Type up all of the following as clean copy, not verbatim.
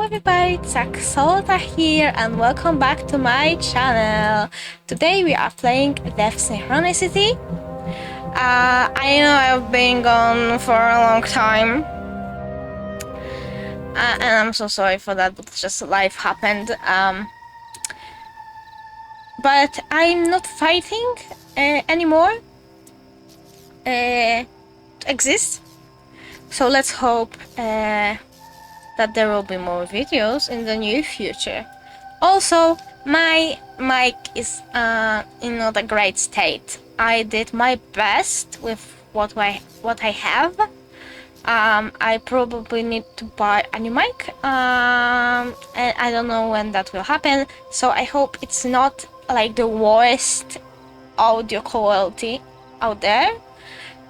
everybody, it's Axolta here and welcome back to my channel. Today we are playing Death Synchronicity. I know I've been gone for a long time. And I'm so sorry for that, but just life happened. But I'm not fighting anymore to exist. So let's hope that there will be more videos in the near future. Also, my mic is in not a great state. I did my best with what I have. I probably need to buy a new mic, and I don't know when that will happen. So I hope it's not like the worst audio quality out there.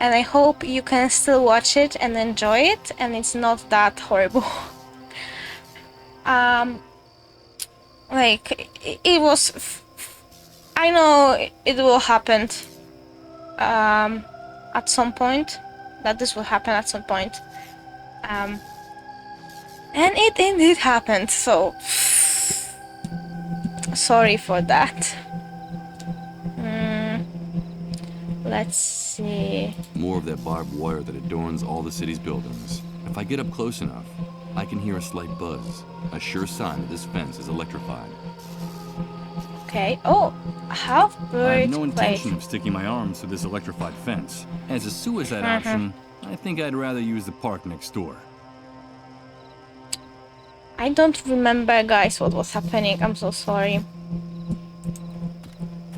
And I hope you can still watch it and enjoy it, and it's not that horrible. Like it was. I know it will happen. At some point, that this will happen at some point. And it indeed happened. So sorry for that. Let's see. More of that barbed wire that adorns all the city's buildings. If I get up close enough, I can hear a slight buzz, a sure sign that this fence is electrified. Okay. Oh, half-bird. I have no intention of sticking my arms through this electrified fence. As a suicide option, I think I'd rather use the park next door. I don't remember, guys, what was happening. I'm so sorry.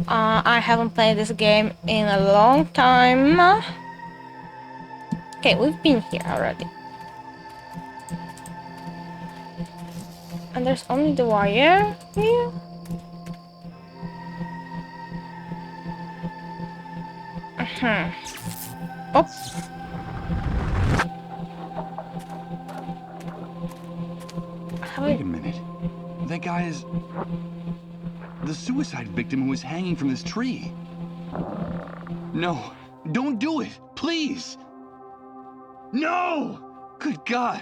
I haven't played this game in a long time. Okay, we've been here already. And there's only the wire here. Oh. Wait a minute. That guy is the suicide victim who was hanging from this tree. No, don't do it, please. No! Good God,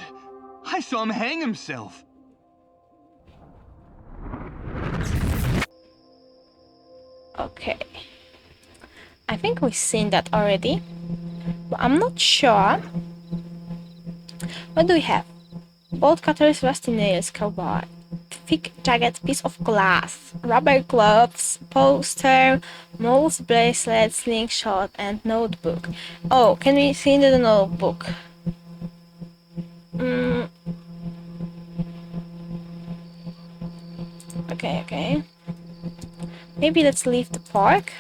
I saw him hang himself. Okay. I think we've seen that already, but I'm not sure. What do we have? Bolt cutters, rusty nails, crowbar, thick jagged piece of glass, rubber gloves, poster, moles, bracelet, slingshot, and notebook. Oh, can we see the notebook? Okay. Maybe let's leave the park.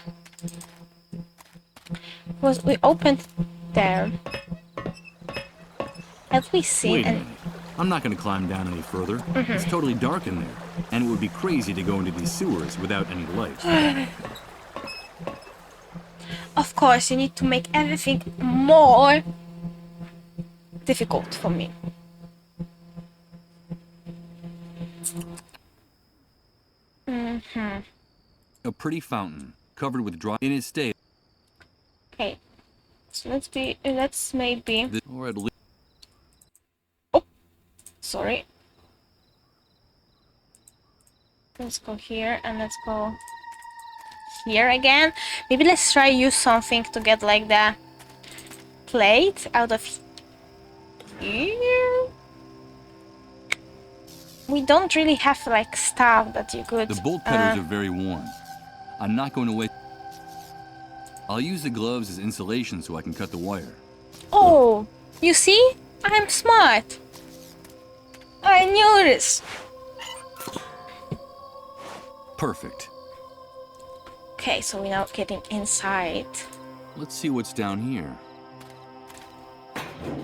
Because we opened there. Have we seen? Wait a minute. I'm not going to climb down any further. It's totally dark in there, and it would be crazy to go into these sewers without any light. Of course, you need to make everything more difficult for me. A pretty fountain, covered with dry in its state. Okay, so let's maybe. Or at least. Oh, sorry. Let's go here and let's go here again. Maybe let's try use something to get like the plate out of here. We don't really have like stuff that you could. The bolt cutters are very worn. I'm not going to wait. I'll use the gloves as insulation so I can cut the wire. Oh, you see? I'm smart. I knew this. Perfect. Okay, so we're now getting inside. Let's see what's down here.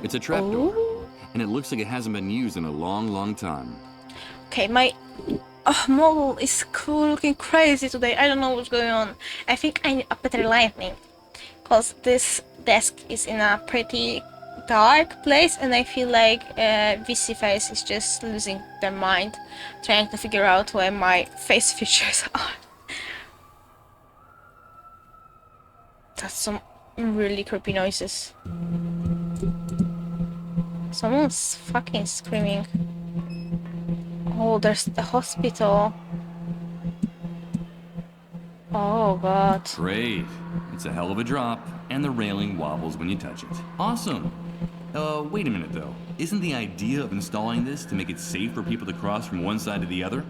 It's a trapdoor, and it looks like it hasn't been used in a long time. Okay, my model is looking crazy today. I don't know what's going on. I think I need a better lighting, because this desk is in a pretty dark place, and I feel like VC Face is just losing their mind, trying to figure out where my face features are. That's some really creepy noises. Someone's fucking screaming. Oh, there's the hospital. Oh god. Great. It's a hell of a drop, and the railing wobbles when you touch it. Awesome. Wait a minute though. Isn't the idea of installing this to make it safe for people to cross from one side to the other?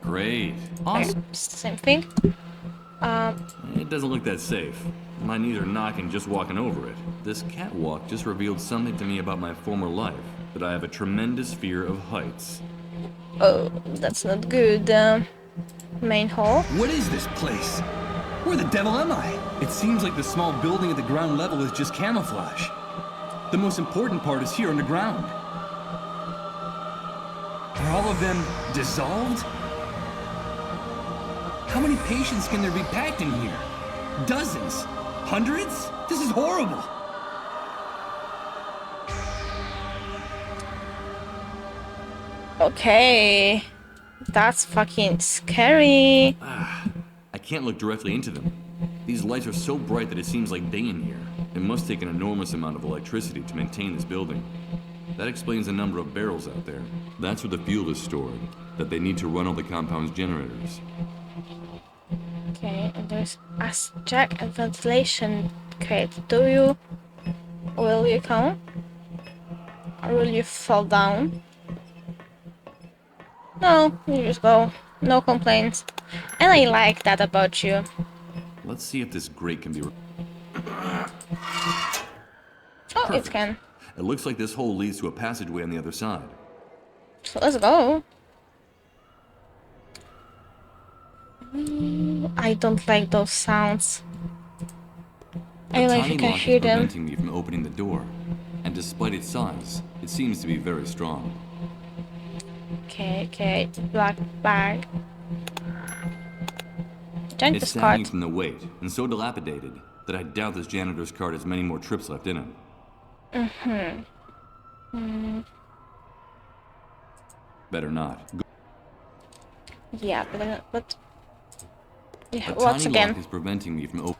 Great. Awesome. It's the same thing. It doesn't look that safe. My knees are knocking just walking over it. This catwalk just revealed something to me about my former life, that I have a tremendous fear of heights. Oh, that's not good. Main hall. What is this place? Where the devil am I? It seems like the small building at the ground level is just camouflage. The most important part is here underground. Are all of them dissolved? How many patients can there be packed in here? Dozens? Hundreds? This is horrible. Okay. That's fucking scary. I can't look directly into them. These lights are so bright that it seems like day in here. It must take an enormous amount of electricity to maintain this building. That explains the number of barrels out there. That's where the fuel is stored, that they need to run all the compound's generators. Okay, and there's acid jack and ventilation crate. Will you come? Or will you fall down? No, you just go. No complaints. And I like that about you. Let's see if this grate can be... Oh, Perfect. it can. It looks like this hole leads to a passageway on the other side. So let's go. I don't like those sounds. I don't know if you can hear them. Preventing me from opening the door, and despite its size, it seems to be very strong. Okay, black bag. Janitor's It's sagging card. from the weight, and so dilapidated that I doubt this janitor's card has many more trips left in it. Better not. Yeah, but yeah, A once tiny again. lock is preventing me from opening.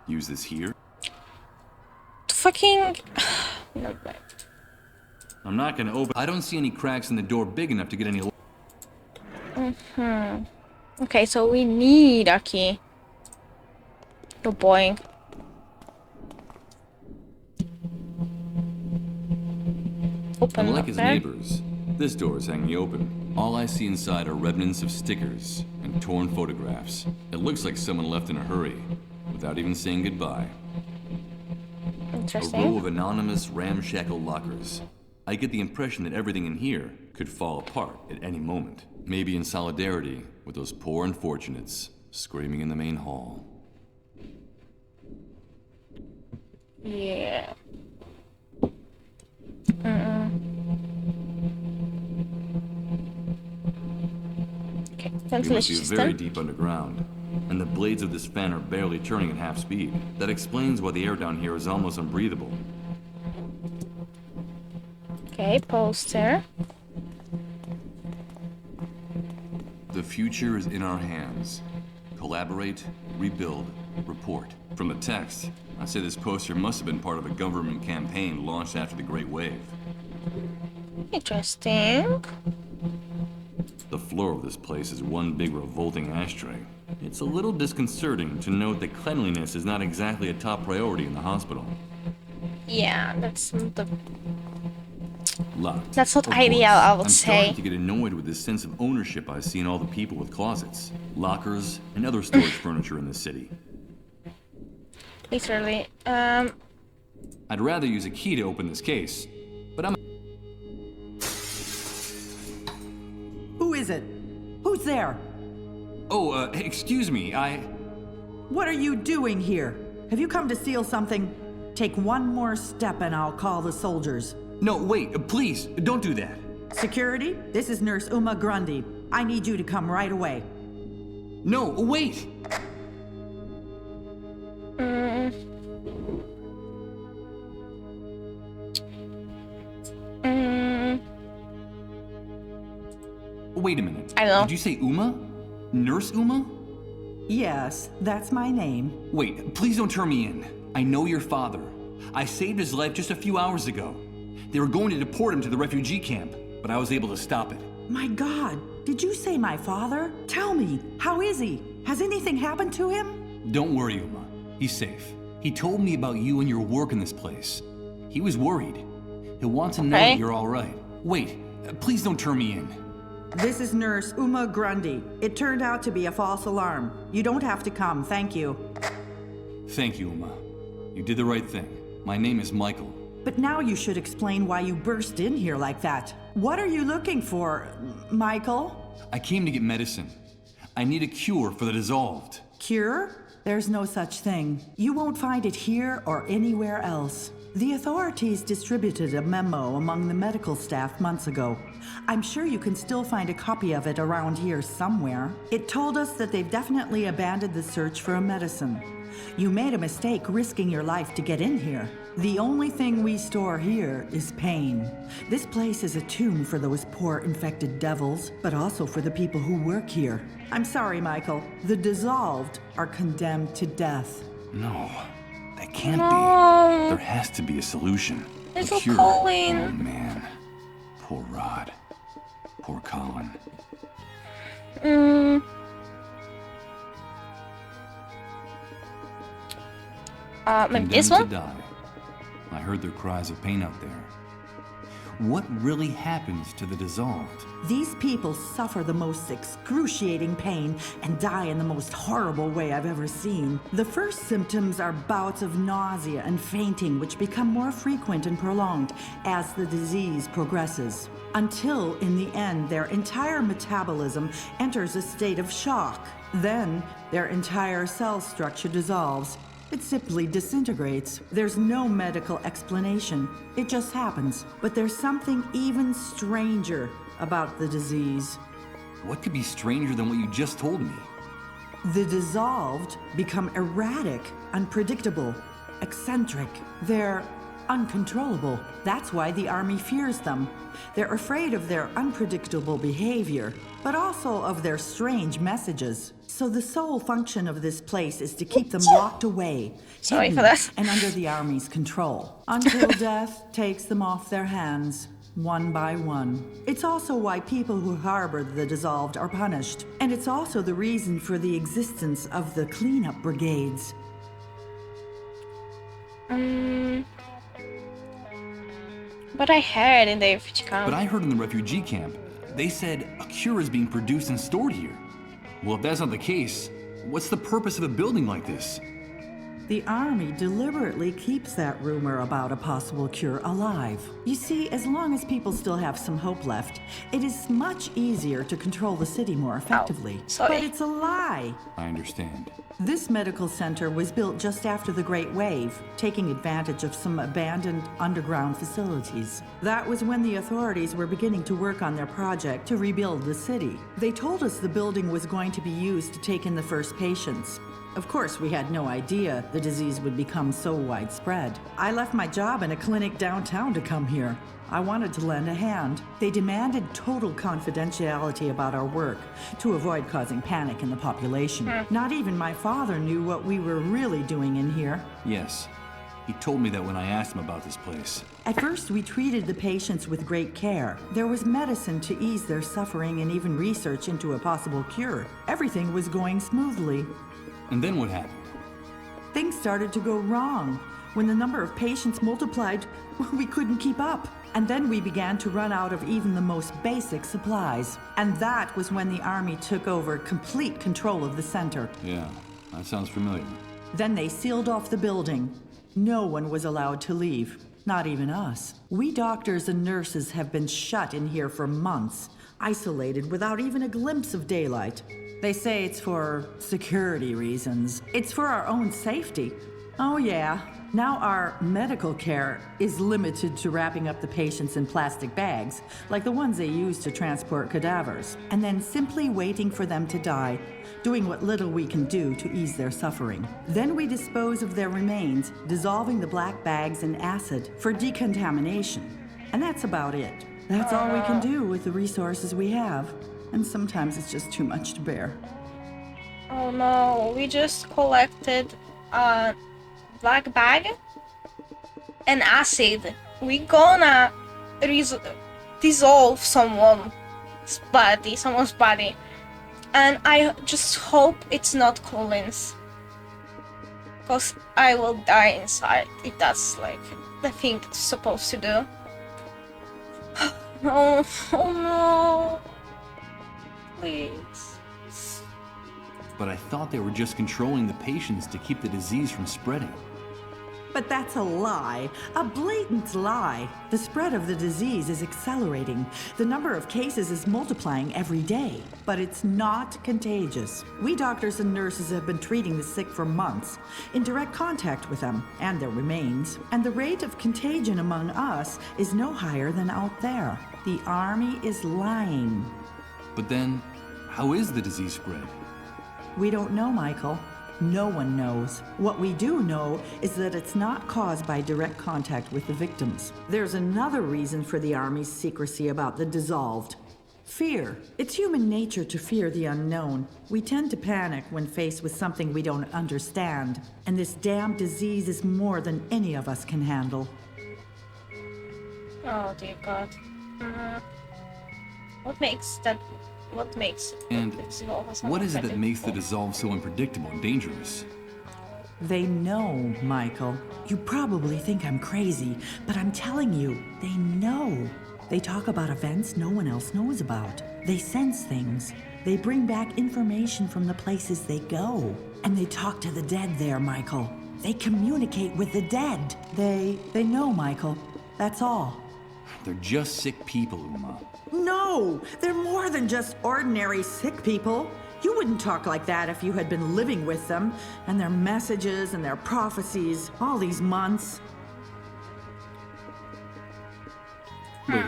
Use this here. Fucking. No, but- I'm not gonna open. I don't see any cracks in the door big enough to get any. Okay, so we need a key. Oh boy. Open Unlike up his there. neighbors, this door is hanging open. All I see inside are remnants of stickers and torn photographs. It looks like someone left in a hurry, without even saying goodbye. A row Interesting. of anonymous, ramshackle lockers. I get the impression that everything in here could fall apart at any moment. Maybe in solidarity with those poor unfortunates screaming in the main hall. Yeah. Okay, We must ventilation be very system. deep underground, and the blades of this fan are barely turning at half speed. That explains why the air down here is almost unbreathable. Okay, poster. The future is in our hands. Collaborate, rebuild, report. From the text, I say this poster must have been part of a government campaign launched after the Great Wave. Interesting. The floor of this place is one big revolting ashtray. It's a little disconcerting to note that cleanliness is not exactly a top priority in the hospital. Yeah, that's not the. Locked. That's not Of ideal, course. I would I'm say. starting to get annoyed with this sense of ownership I see in all the people with closets, lockers, and other storage furniture in this city. Literally. I'd rather use a key to open this case, but I'm... Who is it? Who's there? Oh, excuse me, What are you doing here? Have you come to steal something? Take one more step and I'll call the soldiers. No, wait, please, don't do that. Security, this is Nurse Uma Grundy. I need you to come right away. No, wait! Wait a minute. I don't know. Did you say Uma? Nurse Uma? Yes, that's my name. Wait, please don't turn me in. I know your father. I saved his life just a few hours ago. They were going to deport him to the refugee camp, but I was able to stop it. My God, did you say my father? Tell me, how is he? Has anything happened to him? Don't worry, Uma. He's safe. He told me about you and your work in this place. He was worried. He'll want to know Okay. that you're all right. Wait, please don't turn me in. This is Nurse Uma Grundy. It turned out to be a false alarm. You don't have to come, thank you. Thank you, Uma. You did the right thing. My name is Michael. But now you should explain why you burst in here like that. What are you looking for, Michael? I came to get medicine. I need a cure for the dissolved. Cure? There's no such thing. You won't find it here or anywhere else. The authorities distributed a memo among the medical staff months ago. I'm sure you can still find a copy of it around here somewhere. It told us that they've definitely abandoned the search for a medicine. You made a mistake risking your life to get in here. The only thing we store here is pain. This place is a tomb for those poor infected devils, but also for the people who work here. I'm sorry, Michael. The dissolved are condemned to death. No, that can't No. be. There has to be a solution. Little a cure. Colin. Oh, man. Poor Rod. Poor Colin. Maybe Condemned this to one? die. I heard their cries of pain out there. What really happens to the dissolved? These people suffer the most excruciating pain and die in the most horrible way I've ever seen. The first symptoms are bouts of nausea and fainting, which become more frequent and prolonged as the disease progresses, until in the end their entire metabolism enters a state of shock. Then their entire cell structure dissolves. It simply disintegrates. There's no medical explanation. It just happens. But there's something even stranger about the disease. What could be stranger than what you just told me? The dissolved become erratic, unpredictable, eccentric. They're uncontrollable. That's why the army fears them. They're afraid of their unpredictable behavior, but also of their strange messages. So the sole function of this place is to keep them locked away, Sorry hidden for that. and under the army's control, until death takes them off their hands, one by one. It's also why people who harbor the dissolved are punished. And it's also the reason for the existence of the cleanup brigades. But I heard in the refugee camp. But I heard in the refugee camp, they said a cure is being produced and stored here. Well, if that's not the case, what's the purpose of a building like this? The army deliberately keeps that rumor about a possible cure alive. You see, as long as people still have some hope left, it is much easier to control the city more effectively. sorry. But it's a lie. I understand. This medical center was built just after the Great Wave, taking advantage of some abandoned underground facilities. That was when the authorities were beginning to work on their project to rebuild the city. They told us the building was going to be used to take in the first patients. Of course, we had no idea the disease would become so widespread. I left my job in a clinic downtown to come here. I wanted to lend a hand. They demanded total confidentiality about our work to avoid causing panic in the population. Not even my father knew what we were really doing in here. Yes. He told me that when I asked him about this place. At first, we treated the patients with great care. There was medicine to ease their suffering and even research into a possible cure. Everything was going smoothly. And then what happened? Things started to go wrong. When the number of patients multiplied, we couldn't keep up. And then we began to run out of even the most basic supplies. And that was when the army took over complete control of the center. Yeah, that sounds familiar. Then they sealed off the building. No one was allowed to leave, not even us. We doctors and nurses have been shut in here for months, isolated without even a glimpse of daylight. They say it's for security reasons. It's for our own safety. Oh yeah, now our medical care is limited to wrapping up the patients in plastic bags, like the ones they use to transport cadavers, and then simply waiting for them to die, doing what little we can do to ease their suffering. Then we dispose of their remains, dissolving the black bags in acid for decontamination. And that's about it. That's all we can do with the resources we have. And sometimes it's just too much to bear. Oh no, we just collected a black bag and acid. We gonna dissolve someone's body. And I just hope it's not Colin's. Because I will die inside if that's like the thing it's supposed to do. Oh no. Please. But I thought they were just controlling the patients to keep the disease from spreading. But that's a lie, a blatant lie. The spread of the disease is accelerating. The number of cases is multiplying every day, but it's not contagious. We doctors and nurses have been treating the sick for months, in direct contact with them and their remains, and the rate of contagion among us is no higher than out there. The army is lying. But then, how is the disease spread? We don't know, Michael. No one knows. What we do know is that it's not caused by direct contact with the victims. There's another reason for the Army's secrecy about the dissolved. Fear. It's human nature to fear the unknown. We tend to panic when faced with something we don't understand. And this damn disease is more than any of us can handle. Oh dear God. What makes And dissolve as what is it that makes the unpredictable? dissolve so unpredictable and dangerous? They know, Michael. You probably think I'm crazy, but I'm telling you, they know. They talk about events no one else knows about. They sense things. They bring back information from the places they go. And they talk to the dead there, Michael. They communicate with the dead. They know, Michael. That's all. They're just sick people, Uma. No, they're more than just ordinary sick people. You wouldn't talk like that if you had been living with them, and their messages and their prophecies all these months. Wait,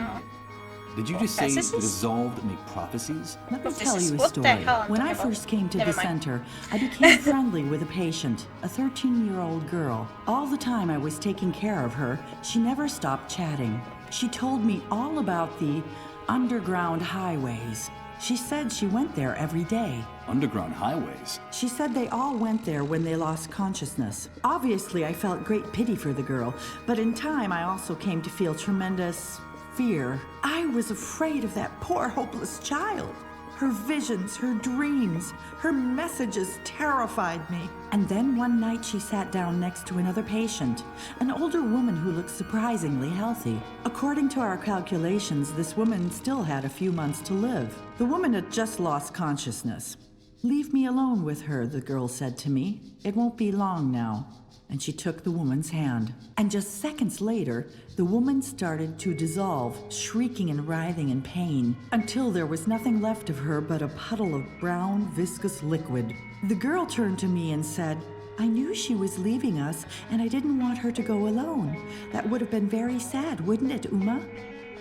did you just say the Prophecies? dissolved make prophecies? Let me This tell is you a what the story. hell I'm When I talking about. first came to Never the mind. center, I became friendly with a patient, a 13-year-old girl. All the time I was taking care of her, she never stopped chatting. She told me all about the underground highways. She said she went there every day. Underground highways? She said they all went there when they lost consciousness. Obviously, I felt great pity for the girl, but in time I also came to feel tremendous fear. I was afraid of that poor, hopeless child. Her visions, her dreams, her messages terrified me. And then one night she sat down next to another patient, an older woman who looked surprisingly healthy. According to our calculations, this woman still had a few months to live. The woman had just lost consciousness. "Leave me alone with her," the girl said to me. "It won't be long now." And she took the woman's hand. And just seconds later, the woman started to dissolve, shrieking and writhing in pain, until there was nothing left of her but a puddle of brown, viscous liquid. The girl turned to me and said, "I knew she was leaving us, and I didn't want her to go alone. That would have been very sad, wouldn't it, Uma?"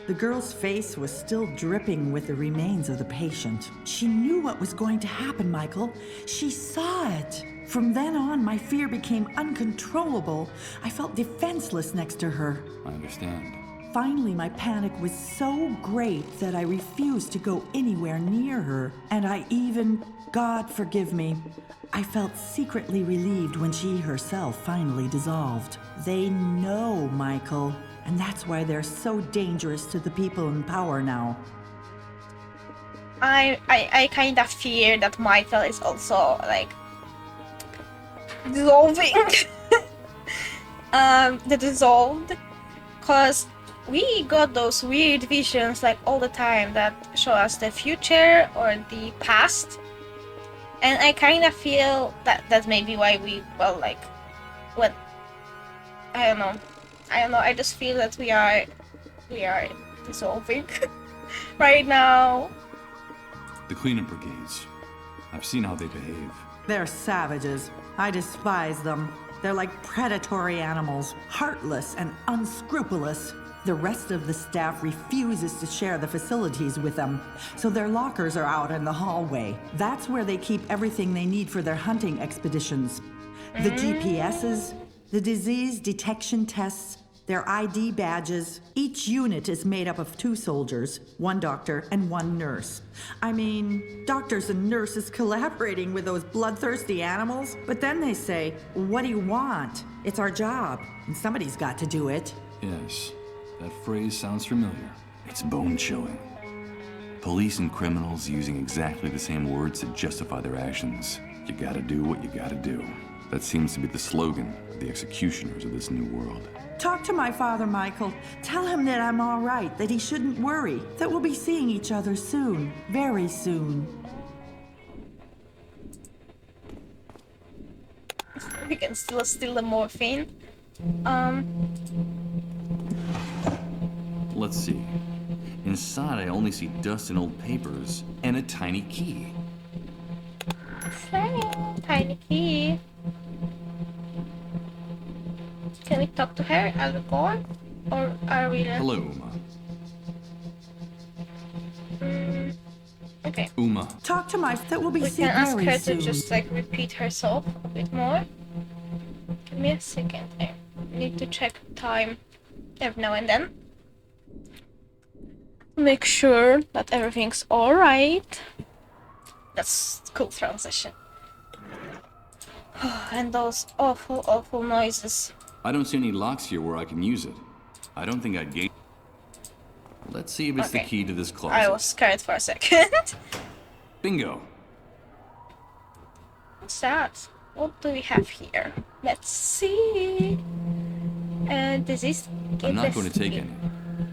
The girl's face was still dripping with the remains of the patient. She knew what was going to happen, Michael. She saw it. From then on, my fear became uncontrollable. I felt defenseless next to her. I understand. Finally, my panic was so great that I refused to go anywhere near her. And I even, God forgive me, I felt secretly relieved when she herself finally dissolved. They know, Michael. And that's why they're so dangerous to the people in power now. I kind of fear that Michael is also like dissolving the dissolved, because we got those weird visions like all the time that show us the future or the past, and I kind of feel that that's maybe why we what I don't know I just feel that we are dissolving right now. The cleanup brigades. I've seen how they behave. They're savages. I despise them. They're like predatory animals, heartless and unscrupulous. The rest of the staff refuses to share the facilities with them, so their lockers are out in the hallway. That's where they keep everything they need for their hunting expeditions. The GPSs, the disease detection tests, their ID badges. Each unit is made up of 2 soldiers, 1 doctor, and 1 nurse. I mean, doctors and nurses collaborating with those bloodthirsty animals. But then they say, "What do you want? It's our job, and somebody's got to do it." Yes. That phrase sounds familiar. It's bone-chilling. Police and criminals using exactly the same words to justify their actions. You gotta do what you gotta do. That seems to be the slogan of the executioners of this new world. Talk to my father, Michael. Tell him that I'm all right, that he shouldn't worry, that we'll be seeing each other soon, very soon. We can still steal the morphine. Let's see. Inside, I only see dust and old papers and a tiny key. Tiny key. Can we talk to her at the door? Or are we... Hello, Uma. Okay. Uma. Talk to my... that will be We seen can ask very her soon. to just like repeat herself a bit more. Give me a second. I need to check time every now and then. Make sure that everything's alright. That's cool transition. And those awful noises. I don't see any locks here where I can use it. I don't think I'd gate. Let's see if it's the Okay. key to this closet. I was scared for a second. Bingo. What's that? What do we have here? Let's see. This is... I'm not going to take any.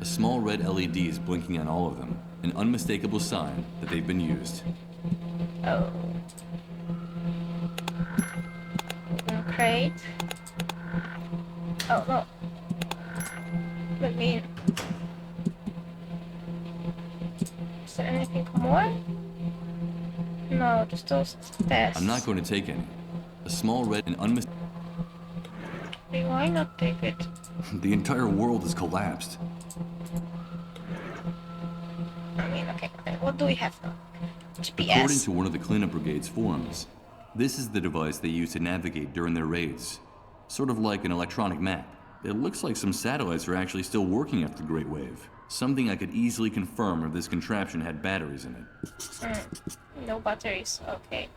A small red LED is blinking on all of them, an unmistakable sign that they've been used. Oh. Crate. Oh no. Let me in. Is there anything more? No, just those tests. I'm not going to take any. A small red and unmistakable... Why not take it? The entire world has collapsed. I mean, okay. What do we have now? GPS. According to one of the cleanup brigade's forums, this is the device they use to navigate during their raids. Sort of like an electronic map. It looks like some satellites are actually still working after the Great Wave. Something I could easily confirm if this contraption had batteries in it. No batteries. Okay.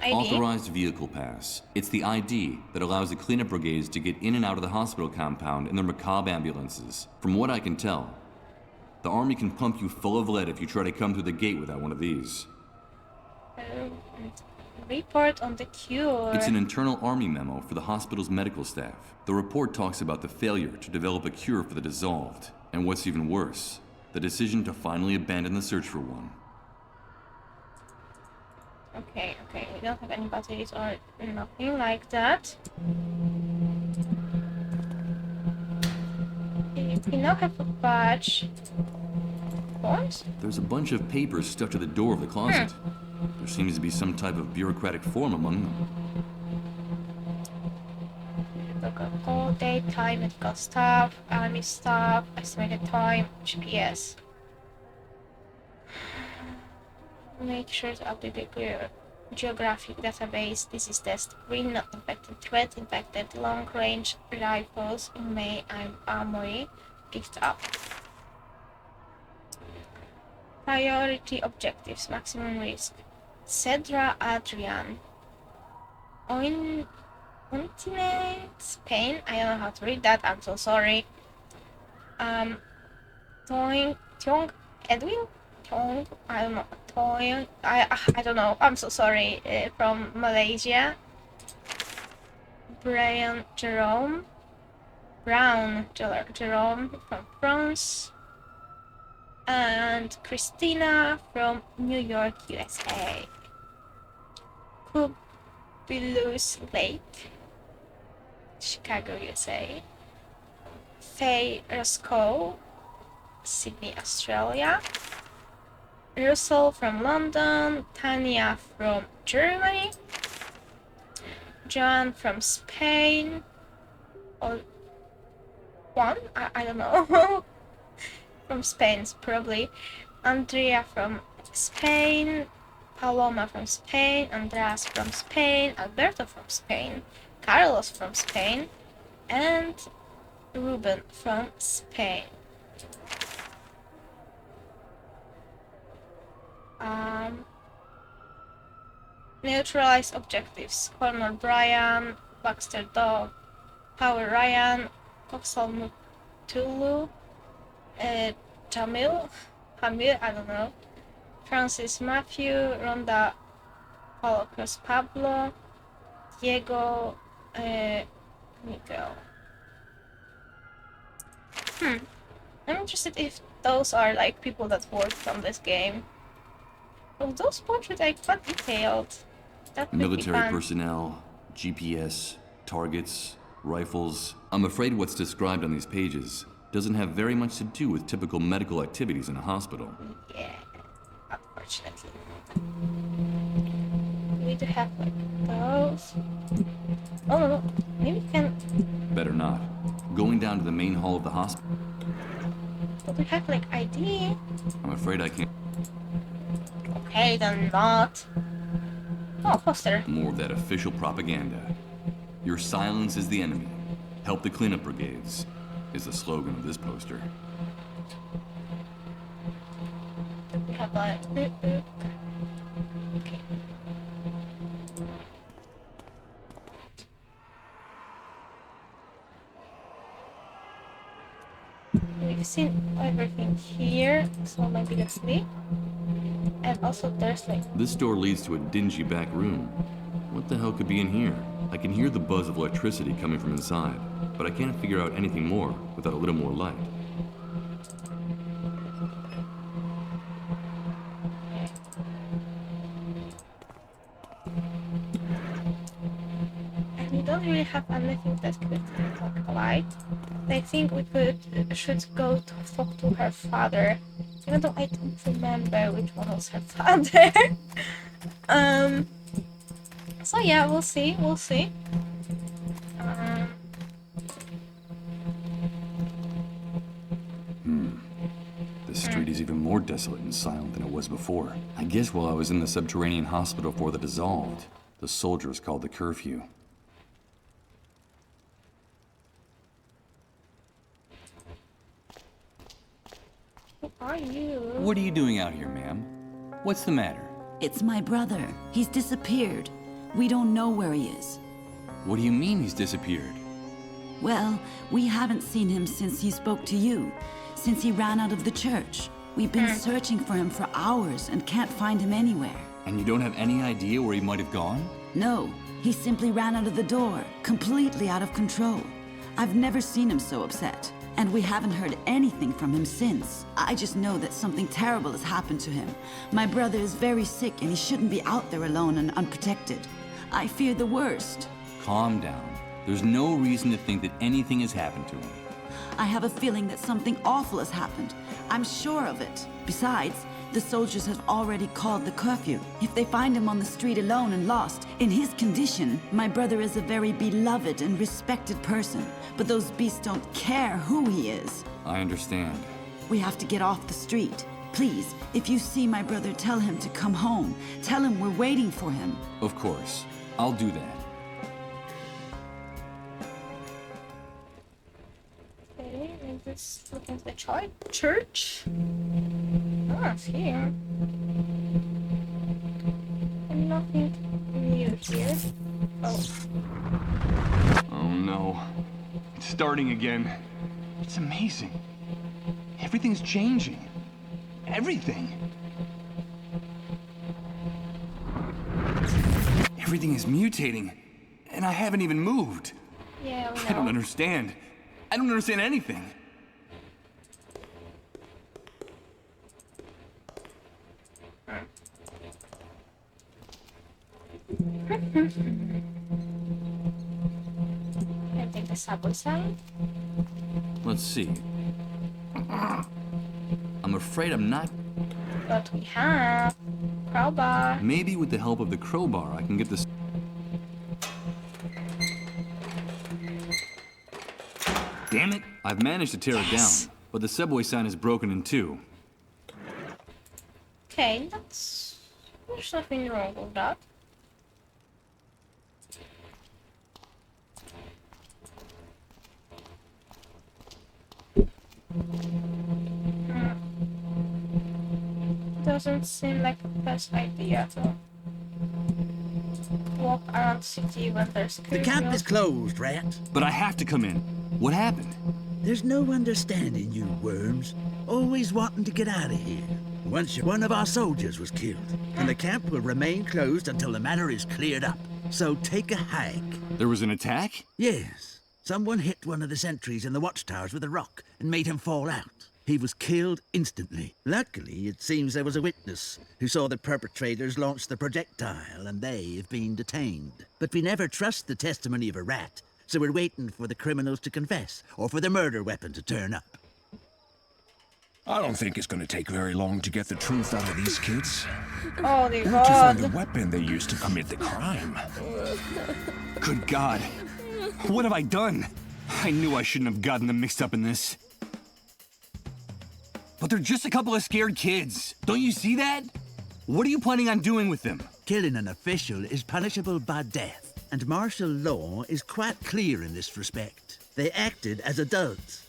ID. Authorized vehicle pass. It's the ID that allows the cleanup brigades to get in and out of the hospital compound in their macabre ambulances. From what I can tell, the army can pump you full of lead if you try to come through the gate without one of these. Report on the cure. It's an internal army memo for the hospital's medical staff. The report talks about the failure to develop a cure for the dissolved, and what's even worse, the decision to finally abandon the search for one. Okay, we don't have any batteries or nothing like that. We now have a badge. What? There's a bunch of papers stuck to the door of the closet. There seems to be some type of bureaucratic form among them. Look at all day, time, medical staff, army staff, estimated time, GPS. Make sure to update your geographic database. This is test green, not infected, threat, infected, long range rifles in May armory picked up. Priority objectives, maximum risk. Cedra Adrian. Ointinate, Spain. I don't know how to read that, I'm so sorry. Tiong Edwin? Tiong, I don't know. Tiong, I don't know, I'm so sorry. From Malaysia. Brian Jerome. Brown Jerome from France. And Christina from New York, USA. Kubilus Lake, Chicago, USA. Faye Roscoe, Sydney, Australia. Russell from London. Tanya from Germany. Joan from Spain. Or one? I don't know. From Spain, probably. Andrea from Spain. Paloma from Spain. Andreas from Spain. Alberto from Spain. Carlos from Spain. And Ruben from Spain. Neutralize objectives. Cornell Brian. Baxter Dog. Power Ryan. Coxal Tulu, Jamil, Hamir, I don't know, Francis Matthew, Ronda Holocaust Pablo, Diego, Miguel. I'm interested if those are like people that worked on this game. Oh, those portraits are quite detailed. That would be Military fun. personnel, GPS, targets, rifles. I'm afraid what's described on these pages doesn't have very much to do with typical medical activities in a hospital. Yeah, unfortunately. We do have like those. Oh no, maybe we can. Better not. Going down to the main hall of the hospital. But we have like ID. I'm afraid I can't. Okay, then not. Oh, poster. More of that official propaganda. Your silence is the enemy. Help the cleanup brigades, is the slogan of this poster. We have a book. Okay. We've seen everything here, so maybe let's leave. And also there's like This door leads to a dingy back room. What the hell could be in here? I can hear the buzz of electricity coming from inside, but I can't figure out anything more without a little more light. and we don't really have anything that could talk light. I think we should go to talk to her father, even though I don't remember which one was her father. So yeah, we'll see. The street is even more desolate and silent than it was before. I guess while I was in the subterranean hospital for the dissolved, the soldiers called the curfew. Who are you? What are you doing out here, ma'am? What's the matter? It's my brother. He's disappeared. We don't know where he is. What do you mean he's disappeared? Well, we haven't seen him since he spoke to you, since he ran out of the church. We've been searching for him for hours and can't find him anywhere. And you don't have any idea where he might have gone? No, he simply ran out of the door, completely out of control. I've never seen him so upset, and we haven't heard anything from him since. I just know that something terrible has happened to him. My brother is very sick and he shouldn't be out there alone and unprotected. I fear the worst. Calm down. There's no reason to think that anything has happened to him. I have a feeling that something awful has happened. I'm sure of it. Besides, the soldiers have already called the curfew. If they find him on the street alone and lost, in his condition, my brother is a very beloved and respected person. But those beasts don't care who he is. I understand. We have to get off the street. Please, if you see my brother, tell him to come home. Tell him we're waiting for him. Of course. I'll do that. Okay, and let's look into the church. Ah, it's here. And nothing new here. Oh, Oh no. It's starting again. It's amazing. Everything's changing. Everything. Everything is mutating. And I haven't even moved. yeah, we I don't know. understand. I don't understand anything. Can take the subway sign. Let's see. I'm afraid I'm not. But we have crowbar. Maybe with the help of the crowbar, I can get this. Damn it! I've managed to tear it down, but the subway sign is broken in two. Okay, there's nothing wrong with that. Doesn't seem like the best idea to walk around the city when there's The camp curfew. is closed, Rat. But I have to come in. What happened? There's no understanding you worms, always wanting to get out of here. One of our soldiers was killed, and the camp will remain closed until the matter is cleared up. So take a hike. There was an attack? Yes. Someone hit one of the sentries in the watchtowers with a rock and made him fall out. He was killed instantly. Luckily, it seems there was a witness who saw the perpetrators launch the projectile, and they have been detained. But we never trust the testimony of a rat, so we're waiting for the criminals to confess, or for the murder weapon to turn up. I don't think it's gonna take very long to get the truth out of these kids. Oh my Or to find the god. weapon they used to commit the crime. Good God. What have I done? I knew I shouldn't have gotten them mixed up in this. But they're just a couple of scared kids. Don't you see that? What are you planning on doing with them? Killing an official is punishable by death, and martial law is quite clear in this respect. They acted as adults,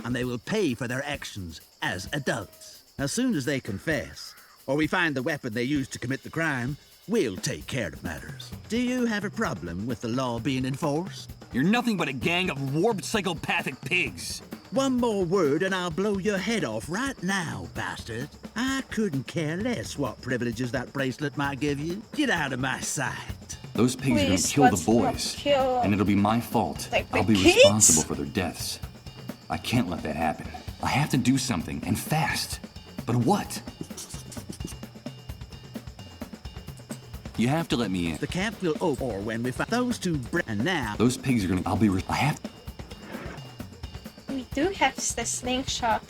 and they will pay for their actions as adults. As soon as they confess, or we find the weapon they used to commit the crime, we'll take care of matters. Do you have a problem with the law being enforced? You're nothing but a gang of warped psychopathic pigs. One more word and I'll blow your head off right now, bastard. I couldn't care less what privileges that bracelet might give you. Get out of my sight. Those pigs Please, are gonna let's kill the not boys. kill, And it'll be my fault. like, the I'll be kids? responsible for their deaths. I can't let that happen. I have to do something, and fast. But what? You have to let me in. The camp will open or when we find those two and now. Those pigs are gonna. I have. We do have the slingshot.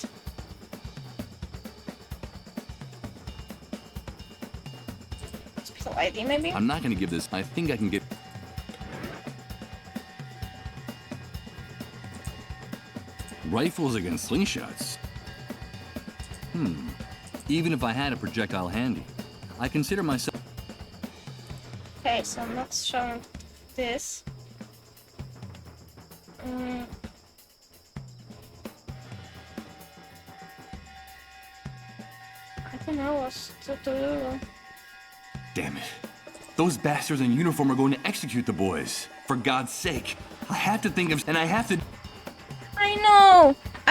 Hospital ID maybe? I'm not gonna give this. I think I can get. Rifles against slingshots. Even if I had a projectile handy, I consider myself. Okay, so I'm not showing this. I don't know what to do. Damn it! Those bastards in uniform are going to execute the boys. For God's sake, I have to think of. And I have to.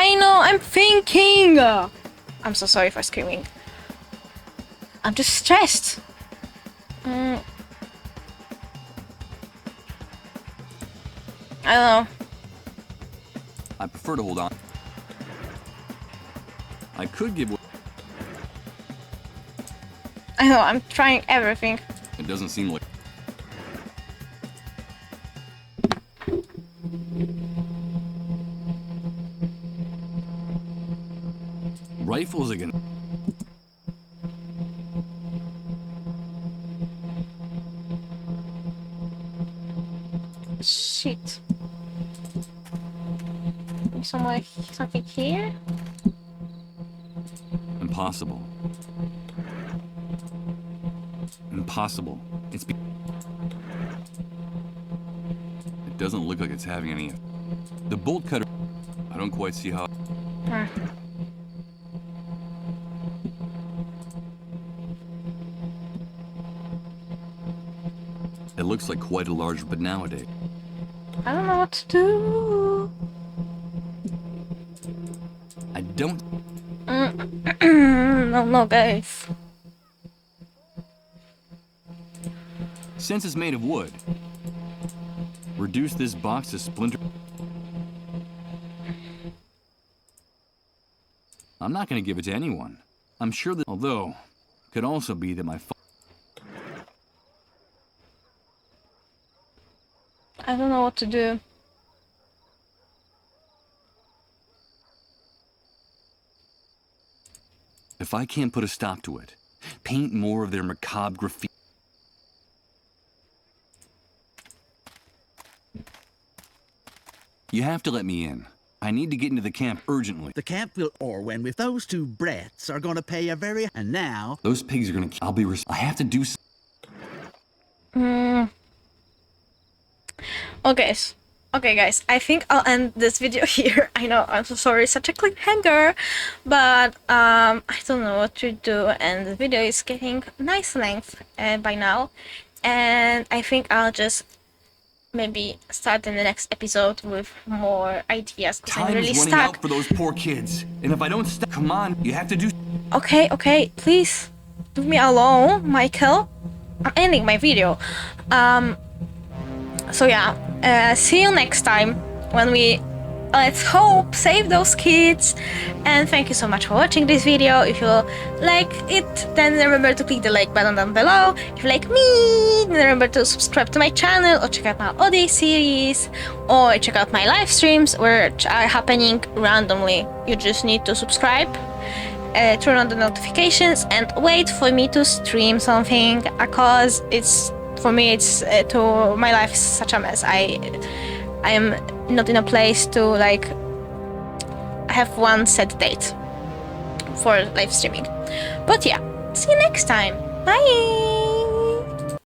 I know, I'm thinking. I'm so sorry for screaming. I'm just stressed. I don't know. I prefer to hold on. I could give. I know, I'm trying everything. It doesn't seem like. Rifles again. Shit. Something here? Impossible. Impossible. It doesn't look like it's having any. The bolt cutter. I don't quite see how. It looks like quite a large, but nowadays. I don't know what to do. I don't. No, guys. Since it's made of wood, reduce this box to splinter. I'm not going to give it to anyone. I'm sure that, although, could also be that my. I don't know what to do. If I can't put a stop to it, paint more of their macabre graffiti. You have to let me in. I need to get into the camp urgently. The camp will or when with those two brats are gonna pay a very and now. Those pigs are gonna. I have to do. Okay, guys. I think I'll end this video here. I know, I'm so sorry, such a cliffhanger, but I don't know what to do, and the video is getting nice length by now, and I think I'll just maybe start in the next episode with more ideas, because I'm Time really is running stuck. out for those poor kids. And if I don't stop, come on, you have to do. Okay, please leave me alone, Michael. I'm ending my video. So yeah, see you next time when we, let's hope, save those kids. And thank you so much for watching this video. If you like it, then remember to click the like button down below. If you like me, then remember to subscribe to my channel, or check out my audio series, or check out my live streams, which are happening randomly. You just need to subscribe, turn on the notifications, and wait for me to stream something, because it's, for me, it's to my life is such a mess. I am not in a place to like have one set date for live streaming. But yeah, see you next time. Bye.